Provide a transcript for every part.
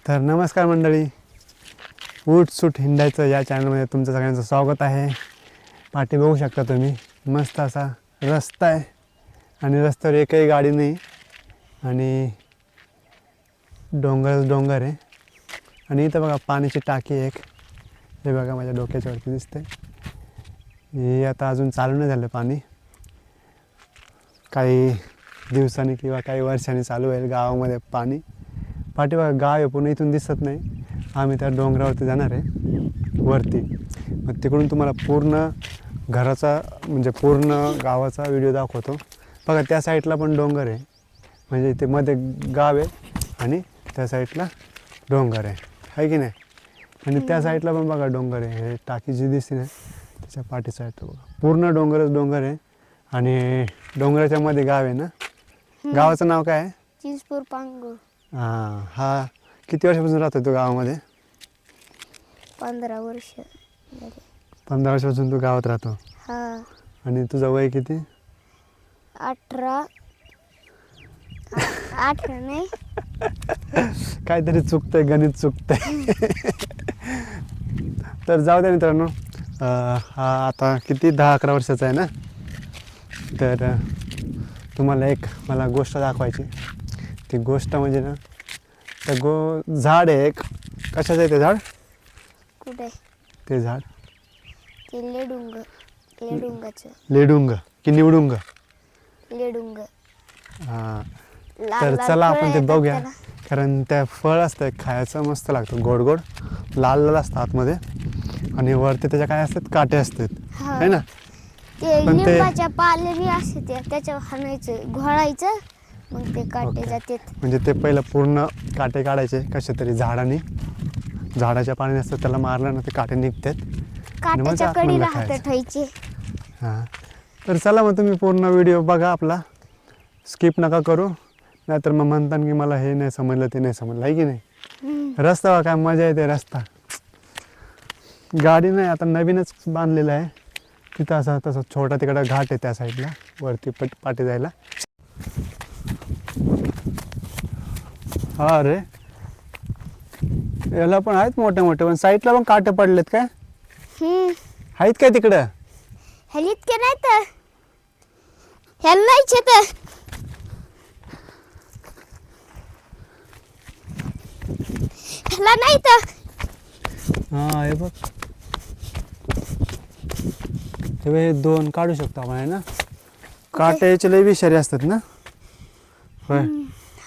तर नमस्कार मंडळी, उठसूट हिंडायचं या चॅनलमध्ये तुमचं सगळ्यांचं स्वागत आहे. पाठी बघू शकता तुम्ही, मस्त असा रस्ता आहे आणि रस्त्यावर एकही गाडी नाही आणि डोंगर आहे. आणि इथं बघा पाण्याची टाकी एक, हे बघा माझ्या डोक्याच्या वरती दिसते. हे आता अजून चालू नाही झालं पाणी, काही दिवसांनी किंवा काही वर्षांनी चालू होईल गावामध्ये पाणी. पाठीमागे गाव आहे, पुणे इथून दिसत नाही. आम्ही त्या डोंगरावरती जाणार आहे वरती, मग तिकडून तुम्हाला पूर्ण घराचा म्हणजे पूर्ण गावाचा व्हिडिओ दाखवतो. बघा त्या साईडला पण डोंगर आहे, म्हणजे इथे मध्ये गाव आहे आणि त्या साईडला डोंगर आहे की नाही. आणि त्या साईडला पण बघा डोंगर आहे. हे टाकी जी दिसते ना त्याच्या पाठी साईड बघा, पूर्ण डोंगर आहे. आणि डोंगराच्या मध्ये गाव आहे ना. गावाचं नाव काय आहे? चिंचपूर पांगूळ. हां, हा किती वर्षापासून राहतो तू गावामध्ये? 15 वर्ष. 15 वर्षापासून तू गावात राहतो. हा. आणि तुझं वय किती? 18 नाही. काहीतरी चुकतंय, गणित चुकतंय. तर जाऊ दे मित्रांनो, हा आता किती 10-11 वर्षाचा आहे ना. तर तुम्हाला एक मला गोष्ट दाखवायची. ती गोष्ट म्हणजे ना, तर झाड आहे एक. कशाचं आहे ते झाड? कुठे ते झाड ते? लेडुंगाचं. लेडुंग की निवडुंग? लेडुंग. हां, तर चला आपण ते बघूया. कारण त्या फळ असतं खायचं, मस्त लागतं, गोड गोड लाल असतं आतमध्ये आणि वरती त्याच्या काय असतात, काटे असतात है ना. ते लिंबाच्या पाल्याने असते, त्याच्यावर हाणायचं, घोळायचं, मग ते काटे जातात. म्हणजे ते पहिलं पूर्ण काटे काढायचे कशा तरी झाडाने, झाडाच्या पाणी असतं त्याला मारलं ना ते काटे निघतात. काट्याच्या कडीला हात ठेवायचे. हां, तर चला मग तुम्ही पूर्ण व्हिडिओ बघा आपला, स्किप नका करू, नाहीतर मग म्हणतात की मला हे नाही समजलं ते नाही समजलं, आहे की नाही. रस्ता काय मजा येते. रस्ता गाडी नाही, आता नवीनच बांधलेला आहे. तिथं असा तसा छोटा तिकडं घाट आहे त्या साईडला वरती पाठी जायला. हा रे, याला पण आहेत मोठे मोठे, पण साईडला पण काटे पडलेत काय? आहेत काय तिकडं? ह्याला इतके नाही तर ह्याला नाहीच तर. ह्याला नाही तर. हा, हे बघ, हे 2 काढू शकतो आपण, आहे ना. काटे याचे लय विषारी असतात ना. होय,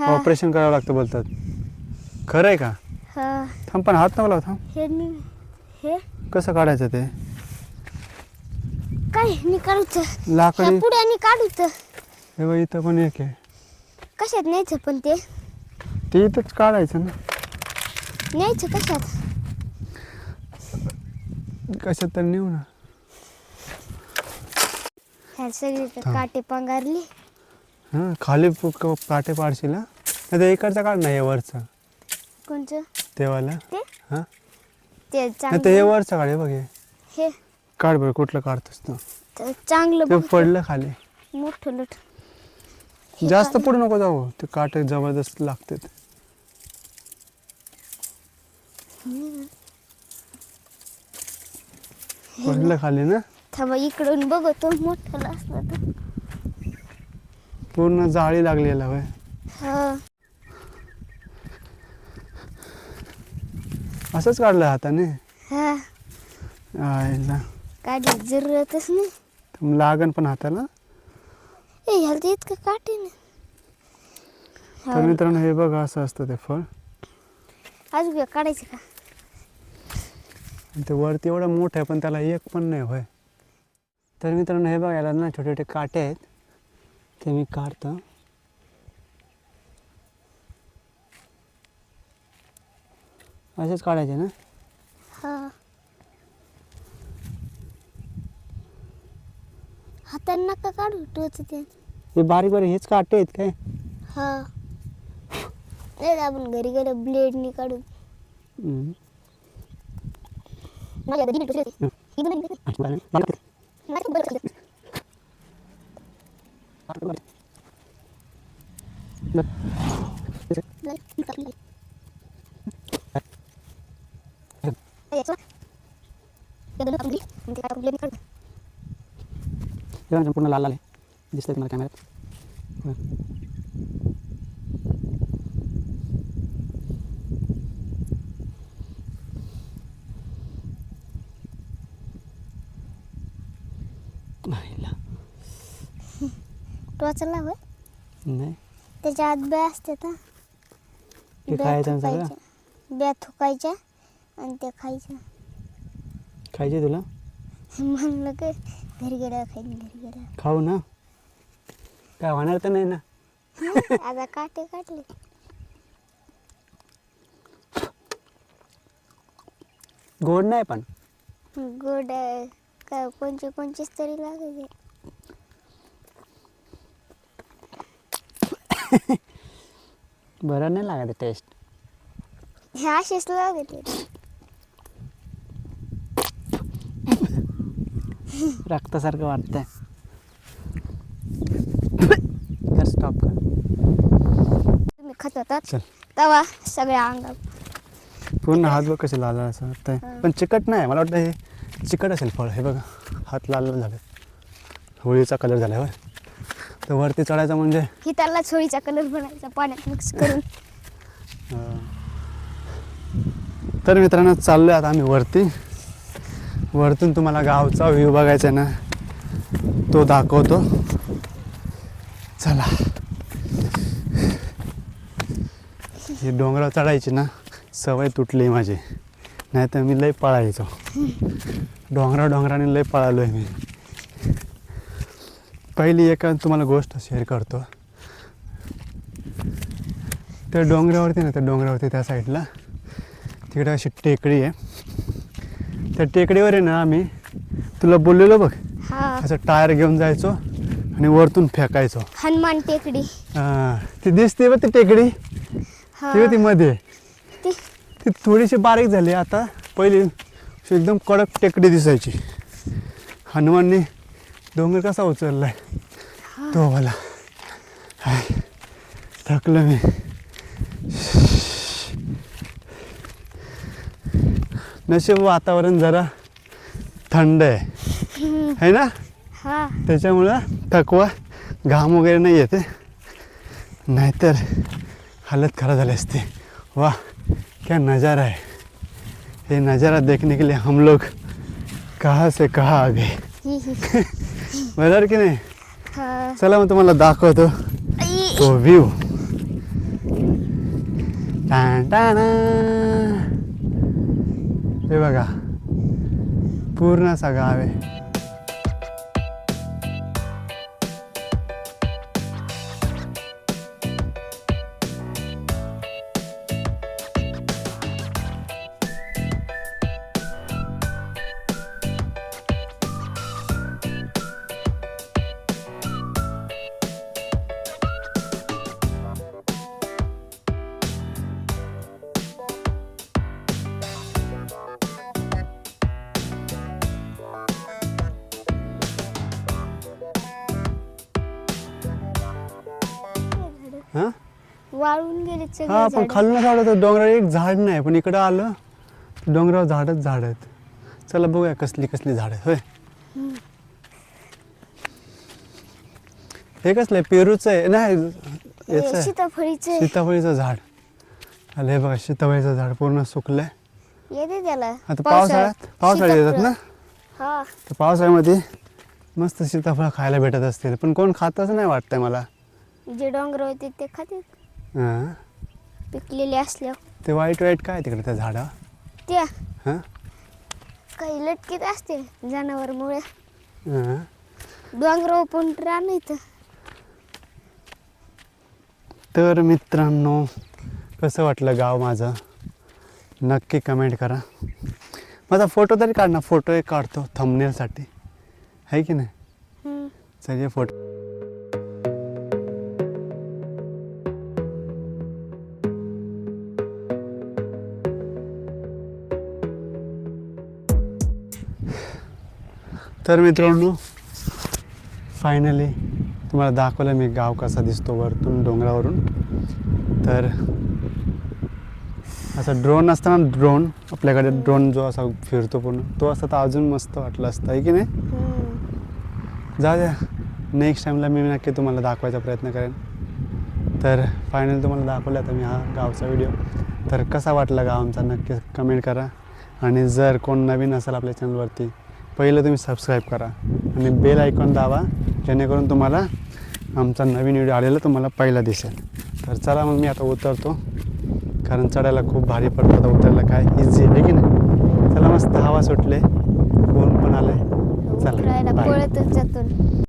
ऑपरेशन करावं लागतं बोलतात. खरं आहे का? थांब, पण हात नको लाव, थांब. हे कसं काढायचं ते? काय काढूचं? लाकडी पुढे काढूचं. हे बघ, इथं पण एक आहे. कशात न्यायचं पण ते? ते इथंच काढायचं ना. न्यायचं कशात? कशात तर नेऊ ना. ह्या सगळी काटे पांघरली. हां, खाली काटे पाडशील ना. नाही ते इकडचा काढ ना, हे वरचा. कोणचं? तेवाला. ते? हां, ते नाही ते हे वरचा काढ. हे बघ, हे काढ बरं, कुठलं काढतोस तू? चांगलं ते पडलं खाली. मोठं जास्त पुढे नको जाऊ, ते काटे जबरदस्त लागतात. पडलं खाली ना. थांबा, इकडून बघतो, मोठं असलं तर. पूर्ण जाळी लागलेला होय. असंच काढलं हाताने? आयला काढी जरूरतच नाही. लागन पण हाताला. ह्याला इतकं काटे ना. तर मित्रांनो, हे बघा, असं असतं ते फळ. अजून काढायचं का? ते वरती एवढं मोठं आहे पण त्याला एक पण नाही होय. तर मित्रांनो, हे बघा, याला ना छोटे छोटे काटे आहेत, ते मी काढतो. असेच काढायचे ना. हाताने नका काढू, टोच ते. हे बारीक बारीक हेच काटे आहेत काय? नाही, आपण घरी गेलं ब्लेडनी काढू. पूर्ण लाल लाल आहे दिसतंय तुम्हाला कॅमेऱ्यात. टोचला होय नाही त्याच्या आत ब्या असते ना ते खायचं सगळं ब्या थुकायच्या आणि ते खायच्या. खायचे तुला म्हणलं काय घरी गेल्या खाईन घरी गेल्या. खाऊ ना काय होणार तर नाही ना. आता काटे काढले. गोड नाही पण गोड काय कोणचीच तरी लागायचे. बरं नाही लागत टेस्ट. हे असेच लागते. रक्तासारखं वाटतंय. कर स्टॉप कर. तुम्ही खात होतात चल तवा सगळ्या अंगात पूर्ण हात बघ कसे लाल लाल असं वाटतंय. पण चिकट नाही मला वाटतं हे चिकट असेल फळ. हे बघा हात लाल लाल झाले होळीचा कलर झाला होय. तर वरती चढायचं म्हणजे ही त्याला छोळीचा कलर बनायचा पाण्यात मिक्स करून. तर मित्रांनो चाललो आहे आता आम्ही वरती. वरतून तुम्हाला गावचा व्ह्यू बघायचा आहे ना तो दाखवतो. चला ही डोंगरावर चढायची ना सवय तुटली माझी. नाही तर मी लय पळायचो. डोंगराने लय पळालो आहे मी. पहिली एक तुम्हाला गोष्ट शेअर करतो. त्या डोंगरावरती ना त्या डोंगरावरती त्या साईडला तिकडे अशी टेकडी आहे. त्या टेकडीवर आहे ना आम्ही तुला बोललेलो बघ हा असं टायर घेऊन जायचो आणि वरतून फेकायचो. हनुमान टेकडी. ती दिसते बघ ती टेकडी हा ती होती मध्ये. ती ती थोडीशी बारीक झाली आता. पहिली अशी एकदम कडक टेकडी दिसायची. हनुमानने डोंगर कसा उचललाय तो मला. थकलो मी. नशीब वातावरण जरा थंड आहे ना हा त्याच्यामुळं थकवा घाम वगैरे नाही येते. नाहीतर हालत खराब झाली असती. वाह क्या नज़ारा है. ये नज़ारा देखने के लिए हम लोग कहाँ से कहाँ आ गए. बरोबर की नाही. हा. चला मग तुम्हाला दाखवतो आई. तो व्ह्यू. टाण हे बघा पूर्ण असा गाव आहे. हां वाळून गेले हा सगळे पण झाडं. खालून असं वाटतं डोंगरावर एक झाड नाही पण इकडं आलं डोंगरावर झाडच झाड आहेत. चला बघूया कसली कसली झाड आहेत. होय हे कसलं आहे पेरूचं आहे नाही याचं आहे सीताफळीचे सीताफळीचं झाड. आलं हे बघा सीताफळीचं झाड पूर्ण सुकलंय. येते त्याला आता पावसाळ्यात येतात ना हा तर पावसाळ्यामध्ये मस्त सीताफळ खायला भेटत असतील पण कोण खातच नाही वाटतंय मला. जे डोंगर होते ते खाते हां पिकलेले असल्यावर. ते वाईट वाईट काय तिकडे त्या झाडा त्या हां काही लटकीत असते जनावरमुळे. हां डोंगर पण रान इथं. तर मित्रांनो कसं वाटलं गाव माझं नक्की कमेंट करा. माझा फोटो तरी काढ ना. फोटो एक काढतो थंबनेलसाठी आहे की नाही. हम्म. चलिए फोटो. तर मित्रांनो फायनली तुम्हाला दाखवलं मी गाव कसा दिसतो वरतून डोंगरावरून. तर असं ड्रोन असताना ड्रोन आपल्याकडे ड्रोन जो असा फिरतो पूर्ण तो असता तर अजून मस्त वाटलं असतं आहे की नाही. जाऊ द्या नेक्स्ट टाईमला मी नक्की तुम्हाला दाखवायचा प्रयत्न करेन. तर फायनली तुम्हाला दाखवला आता मी हा गावचा व्हिडिओ. तर कसा वाटला गाव आमचा नक्की कमेंट करा. आणि जर कोण नवीन असेल आपल्या चॅनलवरती पहिलं तुम्ही सबस्क्राईब करा आणि बेल आयकॉन दाबा जेणेकरून तुम्हाला आमचा नवीन व्हिडिओ आलेला तुम्हाला पहिला दिसेल. तर चला मग मी आता उतरतो कारण चढायला खूप भारी पडतं. आता उतरायला काय इझी आहे की नाही. चला मस्त हवा सुटले ऊन पण आले. चला उतरायला बाय. पळतच जातो.